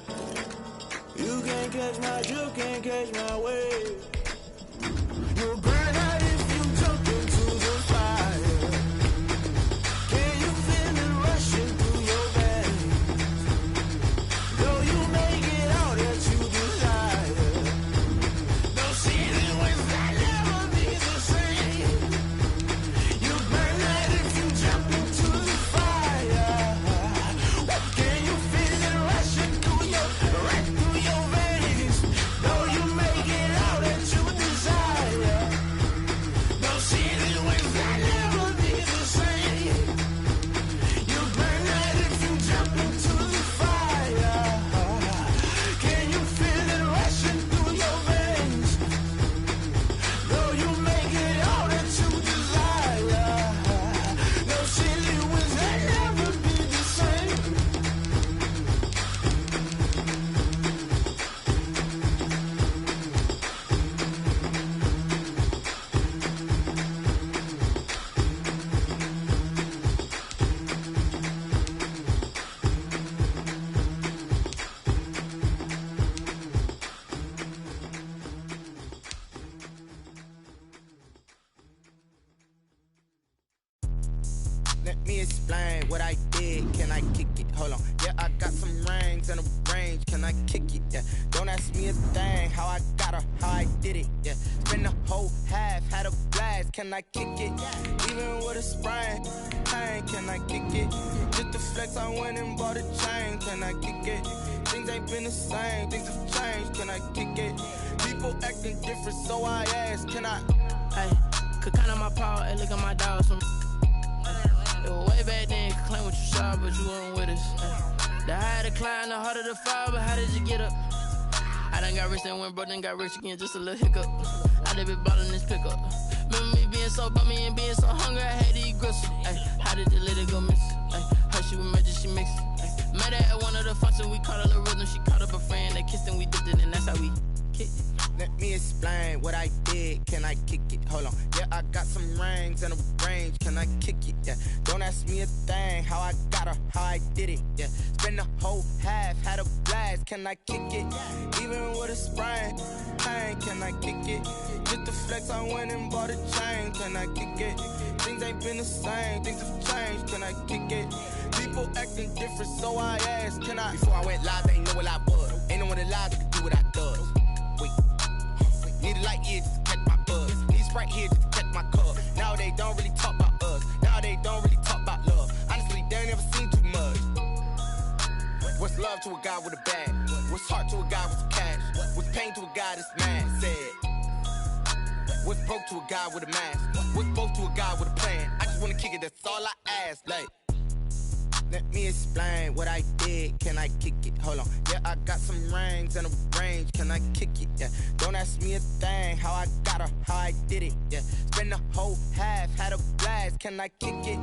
You can't catch my drift, can't catch my wave. You'll burn out if you jump into the fire. Can you feel it rushing through your veins? Though you make it out that you desire. No season was that never be the same. You burn out if you jump into the fire. Can you feel it rushing through your veins? Though you make it out me explain what I did. Can I kick it? Hold on. Yeah, I got some rings and a range. Can I kick it? Yeah. Don't ask me a thing. How I got her, how I did it. Yeah. Spend the whole half, had a blast. Can I kick it? Even with a sprain, pain. Can I kick it? Just to flex, I went and bought a chain. Can I kick it? Things ain't been the same. Things have changed. Can I kick it? People acting different, so I ask. Can I? Hey, could count on my power. Hey, look at my dogs. From it was way back then. Could claim what you saw, but you weren't with us. Hey, the higher the climb, the harder the fall. But how did you get up? I done got rich and went broke, then got rich again. Just a little hiccup. I done been ballin' this pickup. Remember me being so bummy and being so hungry, I had to eat gristle. Ay, how did the lady go miss? Ay, her she was magic, she mixed. Ay, met her at one of the functions, we caught a little rhythm. She caught up a friend, they kissed and we dipped it, and that's how we kicked it. Let me explain what I did. Can I kick it? Hold on. Yeah, I got some rings and a range. Can I kick it? Yeah. Don't ask me a thing. How I got her, how I did it. Yeah. Spend the whole half, had a blast. Can I kick it? Even with a sprain, pain. Can I kick it? Just to flex, I went and bought a chain. Can I kick it? Things ain't been the same. Things have changed. Can I kick it? People acting different, so I asked. Can I? Before I went live, they ain't know what I was. Ain't no one alive that could do what I does. Wait. Need a light here just to catch my buzz. Need Sprite here just to catch my cup. Now they don't really talk about us. Now they don't really talk about love. Honestly, they ain't never seen too much. What's love to a guy with a bag? What's heart to a guy with some cash? What's pain to a guy that's mad? Said. What's broke to a guy with a mask? What's both to a guy with a plan? I just wanna kick it, that's all I ask. Like, let me explain what I did. Can I kick it? Hold on. Yeah, I got some rings and a range. Can I kick it? Yeah. Don't ask me a thing. How I got her, how I did it. Yeah. Spend the whole half, had a blast. Can I kick it?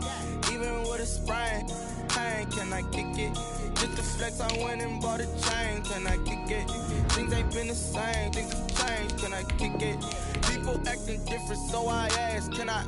Even with a sprain, pain. Can I kick it? Just to flex, I went and bought a chain. Can I kick it? Things ain't been the same. Things have changed. Can I kick it? People acting different, so I ask. Can I?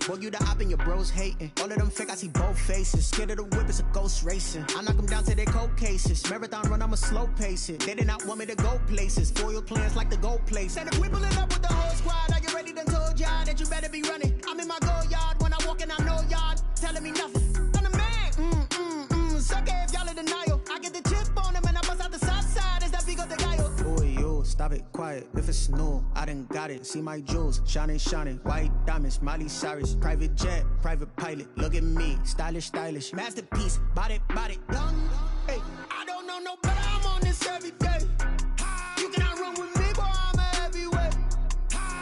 Boy, you the op and your bros hating. All of them fake, I see both faces. Scared of the whip, it's a ghost racing. I knock them down to their cold cases. Marathon run, I'ma slow pace it. They did not want me to go places. Foil plans like the gold place. And if we pulling up with the whole squad, are you ready? Done told y'all that you better be running. I'm in my go yard when I walk in, I know y'all telling me nothing. I'm the man. Sucker if y'all in denial. I get the chip on them and I bust out the south side. Is that big of the guy? Boy, yo, stop it, quiet. If it's new, I done got it. See my jewels, shining, shining. White diamonds, Miley Cyrus. Private jet, private pilot. Look at me, stylish, stylish. Masterpiece, body, body. Hey, I don't know no better. I'm on this every day. You cannot run with me, boy. I'm a heavyweight.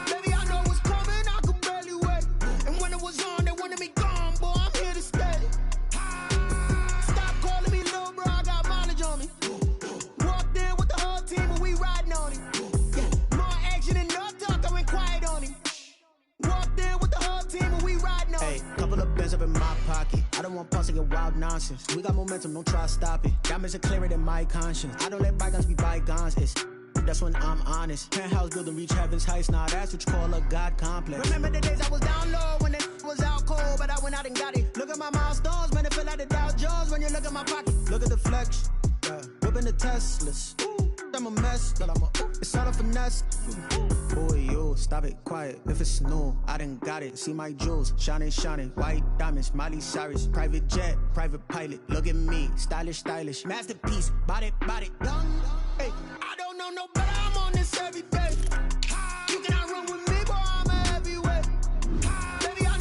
Baby, I know what's coming. I could barely wait. And when it was on, they wanted me gone, boy. I'm here to stay. Stop calling me little bro. I got mileage on me. Walked in with the whole team, and we riding on him. Yeah, more action and no talk. I went quiet on him. Walked in with the whole team, and we riding on him. Hey, couple of bands up in my pocket. I don't want pulse to get wild nonsense. We got momentum, don't try to stop it. Diamonds are clearer than my conscience. I don't let bygones be bygones. It's that's when I'm honest. Penthouse building reach heaven's heights. Nah, that's what you call a God complex. Remember the days I was down low when it was out cold, but I went out and got it. Look at my milestones, man, it feel like the Dow Jones when you look at my pocket. Look at the flex, yeah. Whipping the Teslas. I'm a mess, but it's all a finesse. Boy, yo, stop it, quiet. If it's new, I done got it. See my jewels, shining, shining. White diamonds, Miley Cyrus. Private jet, private pilot. Look at me, stylish, stylish. Masterpiece, body, body. Hey, I don't know no better. I'm on this every day. You cannot run with me, boy. I'm a heavyweight. Baby, I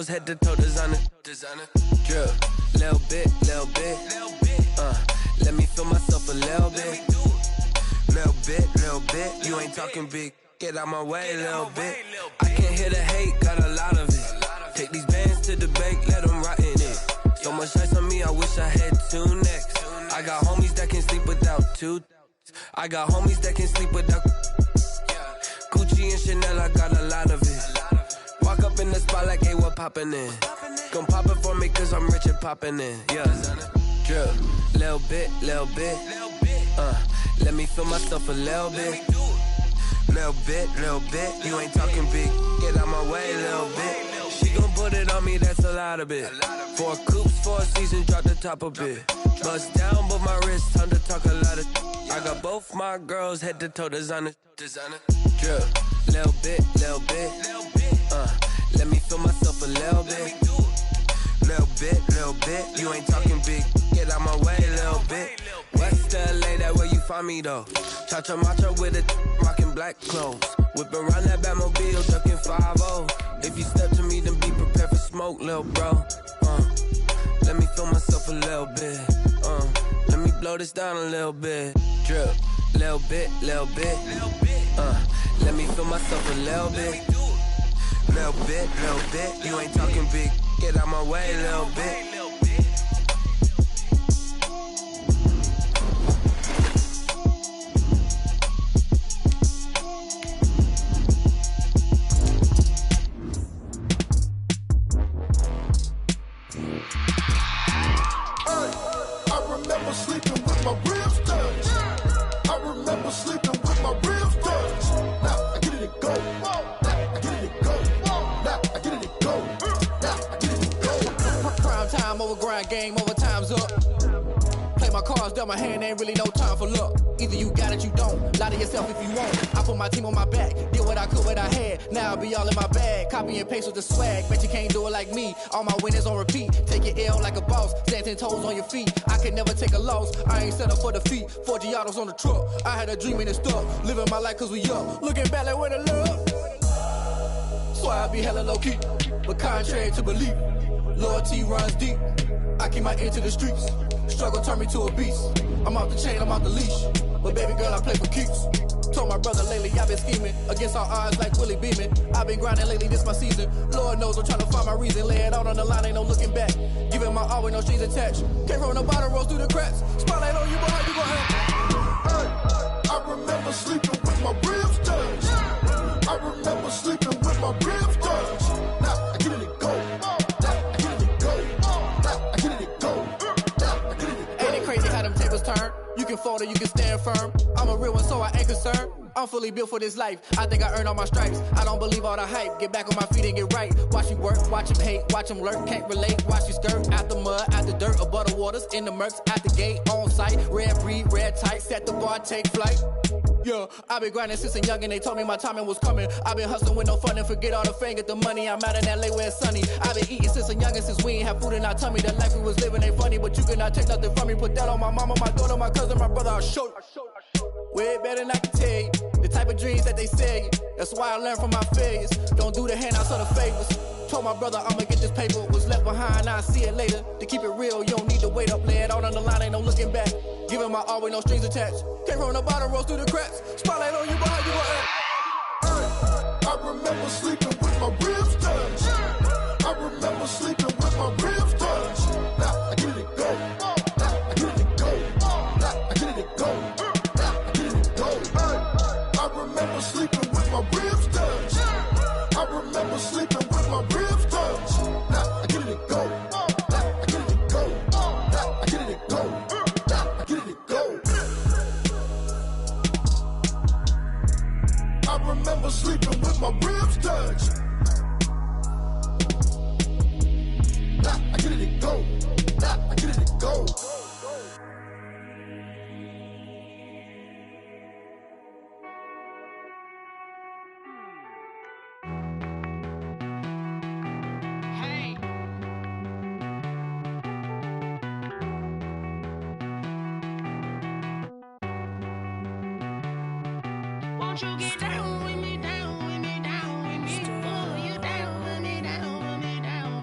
girls head to toe designer. Drip, little bit. Let me feel myself a little bit. Little bit. You ain't talking big. Get out my way, little bit. I can't hear the hate, got a lot of it. Take these bands to the bank, let them rot in it. So much ice on me, I wish I had two necks. I got homies that can sleep without two. I got homies that can sleep without Gucci and Chanel, I got a lot of it. Walk up in the spot like, hey, what poppin' in? Gon' pop it for me cause I'm rich and poppin' in. Yeah, drip, little bit. Let me feel myself a little bit. Little bit. You ain't talking big. Get out my way, little bit. She gon' put it on me, that's a lot of it. 4 coops, 4 seasons, drop the top a bit. Bust down, but my wrist, time to talk a lot of. I got both my girls head to toe designer. Drip, little bit. Let me feel myself a little bit. Little bit. You ain't talking big. Get out my way, little bit. West LA, that where you find me though. Cha-cha matcha with it, rockin' black clothes. Whip around that Batmobile, ducking 5-0. If you step to me, then be prepared for smoke, little bro. Let me feel myself a little bit. Let me blow this down a little bit. Drip, little bit. Let me feel myself a little bit. Little bit. You ain't talking big. Get out my way, little bit. Game over, time's up. Play my cards dealt my hand, ain't really no time for luck. Either you got it, you don't. Lie to yourself if you won't. I put my team on my back, did what I could, what I had. Now I'll be all in my bag, copy and paste with the swag. Bet you can't do it like me. All my winners on repeat. Take your L like a boss, stand 10 toes on your feet. I can never take a loss. I ain't set up for defeat. 4 Giottos on the truck. I had a dream and it stuck. Living my life cause we up. Looking back like where the love. So I be hella low key, but contrary to belief, loyalty runs deep. I keep my ear to the streets. Struggle turn me to a beast. I'm off the chain, I'm off the leash. But baby girl, I play for keeps. Told my brother lately, I've been scheming. Against all odds like Willie Beeman. I've been grinding lately, this my season. Lord knows I'm trying to find my reason. Lay it out on the line, ain't no looking back. Giving my all with no strings attached. Came from the bottom, rose through the cracks. Spotlight on you, boy, you gon' have. I remember sleeping with my ribs touched. I remember sleeping with my ribs touched. Now I get it go. Turn. You can fold or you can stand firm. I'm a real one, so I ain't concerned. I'm fully built for this life. I think I earned all my stripes. I don't believe all the hype. Get back on my feet and get right. Watch you work, watch him hate, watch him lurk. Can't relate, watch you skirt. Out the mud, out the dirt, above the waters, in the murks, at the gate, on site. Red breed, red tight, set the bar, take flight. Yeah, I been grinding since a young and they told me my timing was coming. I been hustling with no fun and forget all the fame, get the money. I'm out in LA where it's sunny. I been eating since a young and since we ain't have food in our tummy. The life we was living ain't funny, but you cannot take nothing from me. Put that on my mama, my daughter, my cousin, my brother, I'll show you. Way better than I can tell you. The type of dreams that they sell you. That's why I learned from my failures. Don't do the handouts or the favors. Told my brother I'ma get this paper. Was left behind, I'll see it later. To keep it real, you don't need to wait up. Lay it out on the line, ain't no looking back. Giving my all with no strings attached. Came from the bottom, rose through the cracks. Spotlight on you, boy, you gon' act. I remember sleeping with my ribs touched. I remember sleeping with my ribs touched. Now I get it go. Now I get it go. Now I get it go. Now I get it go. I remember sleeping with my ribs touched. I remember sleeping with my ribs touched. Now I get it go. Now I get it go. Now I get it go. Now I get it go. I remember sleeping with my ribs touched. Now I get it go. Now I get it go. Won't you get down with me, down with me, down with me? Oh, you down with me, down with me, down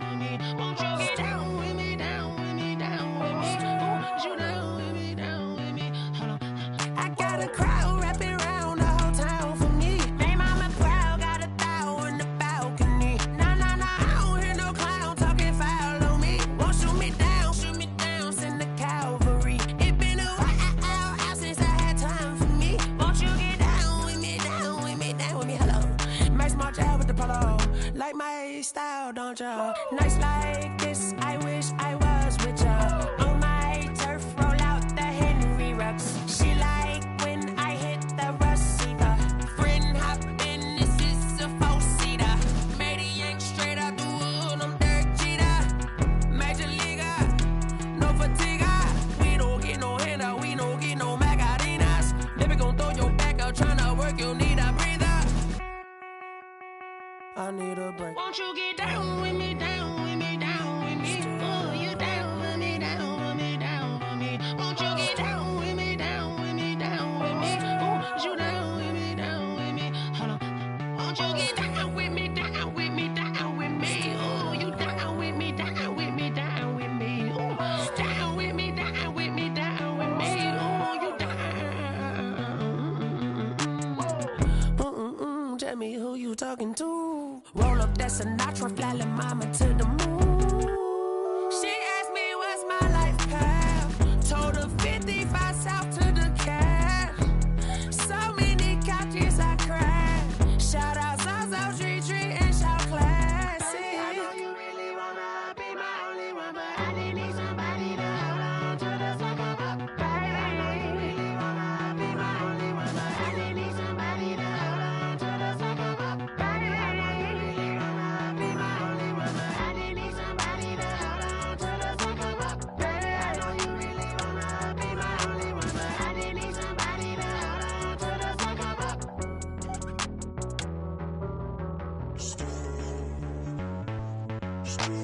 like my style, don't ya? Nights like this, I wish I was with ya. On my turf, roll out the Henry Rux. She like when I hit the receiver. Friend hop in, this is a four-seater. Made a yank straight out the wood, I'm Derek Jeter. Major leaguer, no fatigue. We don't get no handout, we don't get no Macarinas. Baby gon' throw your back out, tryna work, you need a breather. I need a break. Won't you get down with me, down with me, down with me? Oh, you down with me, down with me, down with me. Won't you get down with me, down with me, down with me? Oh, you down with me, down with me? Hold on. Won't you get down with me, down with me, down with me? Oh, you down with me, down with me, down with me? Oh, down with me, down with me, down with me? Oh, you down. Tell me who you talking to. Roll up that Sinatra, fly la mama to the moon. She asked me what's my life path. Told her 55 south to the cat. So many couches I cried. Shout out Zazo, Tree Tree, and shout classic. I know you really wanna be my only one, but I didn't need somebody to hold on to the second up. Baby, I know you really wanna be my only one, but I didn't need somebody to hold on to the second up. Baby, I know you really wanna be my only one, but I didn't need somebody to hold on to the second up. Baby, I know you really wanna be my only one, but I didn't need somebody to hold on to the second up. Street